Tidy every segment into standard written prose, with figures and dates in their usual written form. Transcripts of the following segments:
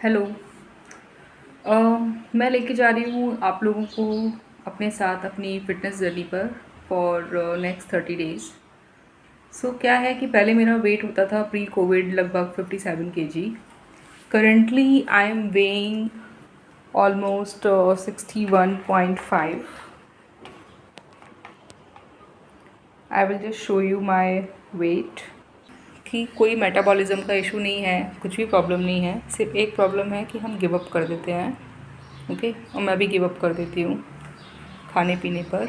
Hello. अ, मैं लेके जा रही हूँ आप लोगों को अपने साथ अपनी फ़िटनेस जर्नी पर फॉर नेक्स्ट 30 डेज़। सो क्या है कि पहले मेरा वेट होता था प्री कोविड लगभग 57 kg। Currently I am weighing almost 61.5। I will just show you my weight. कि कोई मेटाबॉलिज्म का इशू नहीं है, कुछ भी प्रॉब्लम नहीं है, सिर्फ एक प्रॉब्लम है कि हम गिव अप कर देते हैं। ओके, और मैं भी गिव अप कर देती हूँ खाने पीने पर।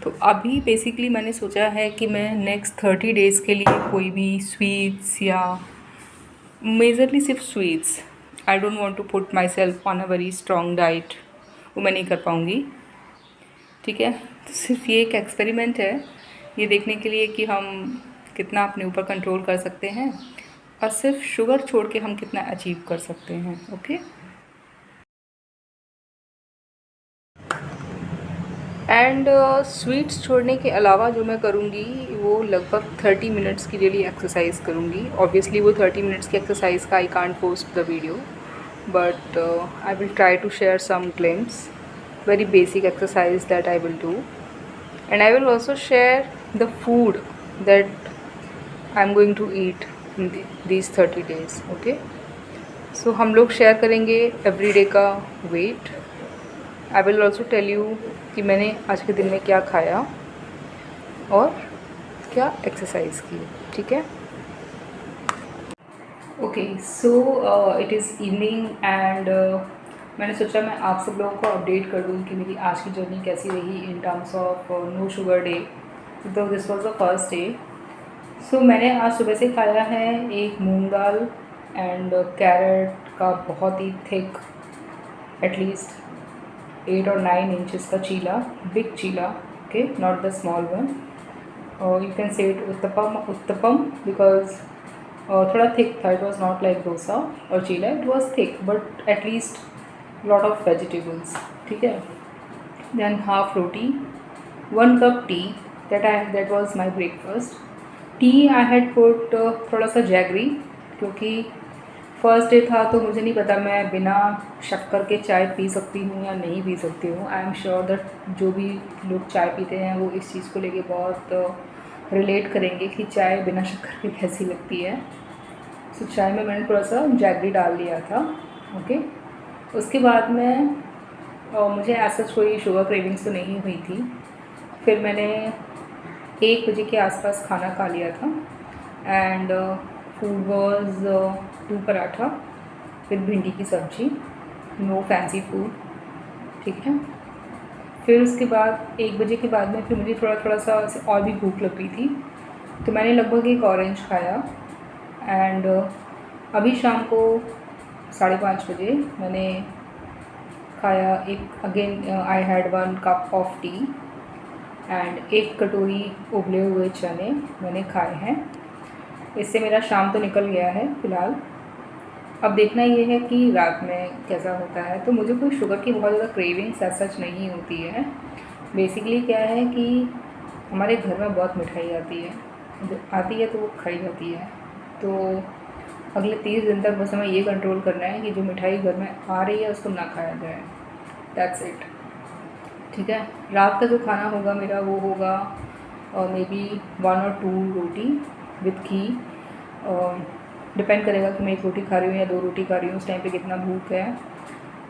तो अभी बेसिकली मैंने सोचा है कि मैं नेक्स्ट 30 डेज़ के लिए कोई भी स्वीट्स या मेजरली सिर्फ sweets, I don't want to put myself on a very strong diet, वो मैं नहीं कर पाऊँगी। ठीक है, तो सिर्फ ये एक एक्सपेरिमेंट है, ये देखने के लिए कि हम कितना अपने ऊपर कंट्रोल कर सकते हैं और सिर्फ शुगर छोड़ के हम कितना अचीव कर सकते हैं। ओके, एंड स्वीट्स छोड़ने के अलावा जो मैं करूँगी वो लगभग 30 मिनट्स की डेली एक्सरसाइज करूँगी। ऑब्वियसली वो 30 मिनट्स की एक्सरसाइज का I can't post the video, but I will try to share some glimpse, very basic exercise that I will do, and I will also share the food that I'm going to eat in these 30 days. Okay, so हम लोग share करेंगे everyday का weight. I will also tell you कि मैंने आज के दिन में क्या खाया और क्या एक्सरसाइज की। ठीक है, okay. So it is evening and मैंने सोचा मैं आप सब लोगों को अपडेट कर दूँ कि मेरी आज की जर्नी कैसी रही in terms of no sugar day. तो this was the first day. So मैंने आज सुबह से खाया है एक मूंग दाल एंड कैरेट का बहुत ही थिक, एटलीस्ट 8 or 9 इंचेस का cheela, big cheela. Okay, not the small one, और you can say it uttapam because थोड़ा थिक था। It was not like dosa और cheela, it was thick but at least lot of vegetables. ठीक है, then half roti, 1 cup tea, that was my breakfast. Tea I had put थोड़ा सा jaggery, क्योंकि first day था तो मुझे नहीं पता मैं बिना शक्कर के चाय पी सकती हूँ या नहीं पी सकती हूँ। आई एम श्योर दैट जो भी लोग चाय पीते हैं वो इस चीज़ को लेके बहुत रिलेट करेंगे कि चाय बिना शक्कर के कैसी लगती है। सो चाय में मैंने थोड़ा सा जैगरी डाल दिया था। ओके, उसके बाद में मुझे ऐसा कोई शुगर क्रेविंग्स तो नहीं हुई थी। फिर मैंने 1 बजे के आसपास खाना खा लिया था and food was 2 paratha with भिंडी की सब्जी, नो फैंसी फूड। ठीक है, फिर उसके बाद 1 बजे के बाद में फिर मुझे थोड़ा सा और भी भूख लग रही थी, तो मैंने लगभग एक ऑरेंज खाया एंड अभी शाम को 5:30 बजे मैंने खाया एक, again I had 1 cup of T and 1 कटोरी उबले हुए चने मैंने खाए हैं। इससे मेरा शाम तो निकल गया है फ़िलहाल। अब देखना ये है कि रात में कैसा होता है। तो मुझे कोई शुगर की बहुत ज़्यादा क्रेविंग्स ऐसा सच नहीं होती है। बेसिकली क्या है कि हमारे घर में बहुत मिठाई आती है, जो आती है तो वो खाई जाती है। तो अगले 30 दिन तक बस हमें ये कंट्रोल करना है कि जो मिठाई घर में आ रही है उसको ना खाया जाए। That's it. ठीक है, रात का जो खाना होगा मेरा वो होगा और may be 1 or 2 roti with ghee. Depend करेगा कि मैं 1 रोटी खा रही हूँ या 2 रोटी खा रही हूँ, उस टाइम पे कितना भूख है।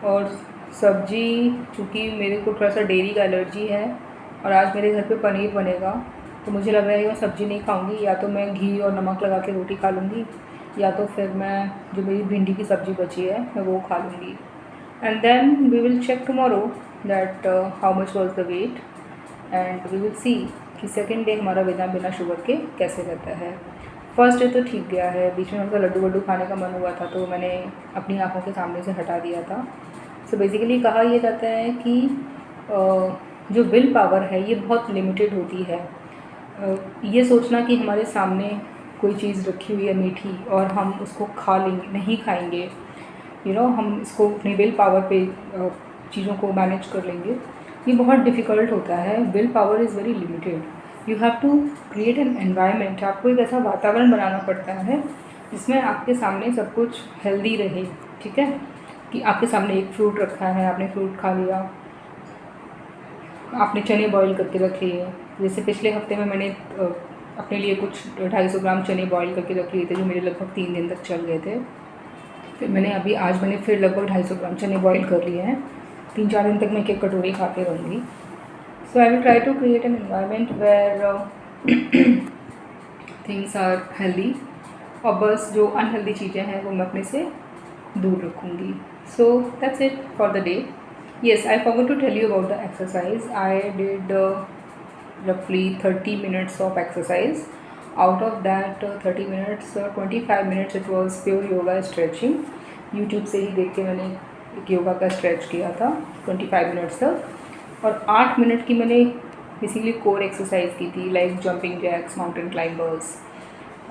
और सब्ज़ी, चूँकि मेरे को थोड़ा सा डेयरी का एलर्जी है और आज मेरे घर पे पनीर बनेगा, तो मुझे लग रहा है कि मैं सब्ज़ी नहीं खाऊंगी। या तो मैं घी और नमक लगा के रोटी खा लूँगी, या तो फिर मैं जो मेरी भिंडी की सब्ज़ी बची है मैं वो खा लूँगी। And then we will check tomorrow that how much was the weight and we will see कि सेकेंड डे हमारा बिना शुगर के कैसे रहता है। फर्स्ट डे तो ठीक गया है, बीच में उनका लड्डू वड्डू खाने का मन हुआ था तो मैंने अपनी आँखों के सामने से हटा दिया था। सो बेसिकली कहा यह जाता है कि जो विल पावर है ये बहुत लिमिटेड होती है। ये सोचना कि हमारे सामने कोई चीज़ रखी हुई है मीठी और हम उसको खा लेंगे, नहीं खाएंगे, हम इसको अपनी विल पावर पे चीज़ों को मैनेज कर लेंगे, ये बहुत डिफ़िकल्ट होता है। Will power is very limited. You have to create an environment. आपको एक ऐसा वातावरण बनाना पड़ता है जिसमें आपके सामने सब कुछ हेल्दी रहे, ठीक है, कि आपके सामने एक फ्रूट रखा है, आपने फ्रूट खा लिया, आपने चने बॉईल करके रख लिए। जैसे पिछले हफ्ते में मैंने अपने लिए कुछ 250 ग्राम चने बॉईल करके रख लिए थे, जो मेरे लगभग 3 दिन तक चल गए थे। फिर मैंने आज मैंने फिर लगभग 250 ग्राम चने बॉईल कर लिए हैं। 3-4 दिन तक मैं एक कटोरी खाते रहूँगी। So I will try to create an environment where things are healthy, और बस जो अनहेल्दी चीज़ें हैं वो मैं अपने से दूर रखूँगी। So that's it for the day. Yes, I forgot to tell you about the exercise. I did roughly 30 minutes of exercise. Out of that 30 minutes, 25 minutes it was pure yoga stretching. YouTube से ही देख के मैंने एक योगा का stretch किया था 25 minutes तक, और 8 मिनट की मैंने बेसिकली कोर एक्सरसाइज की थी, like jumping jacks, mountain climbers,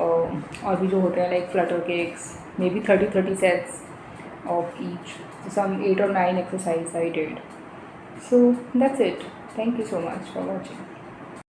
और भी जो होते हैं like Flutter cakes, may be 30 sets of each. So some 8 or 9 exercise I did. So that's it. Thank you so much for watching.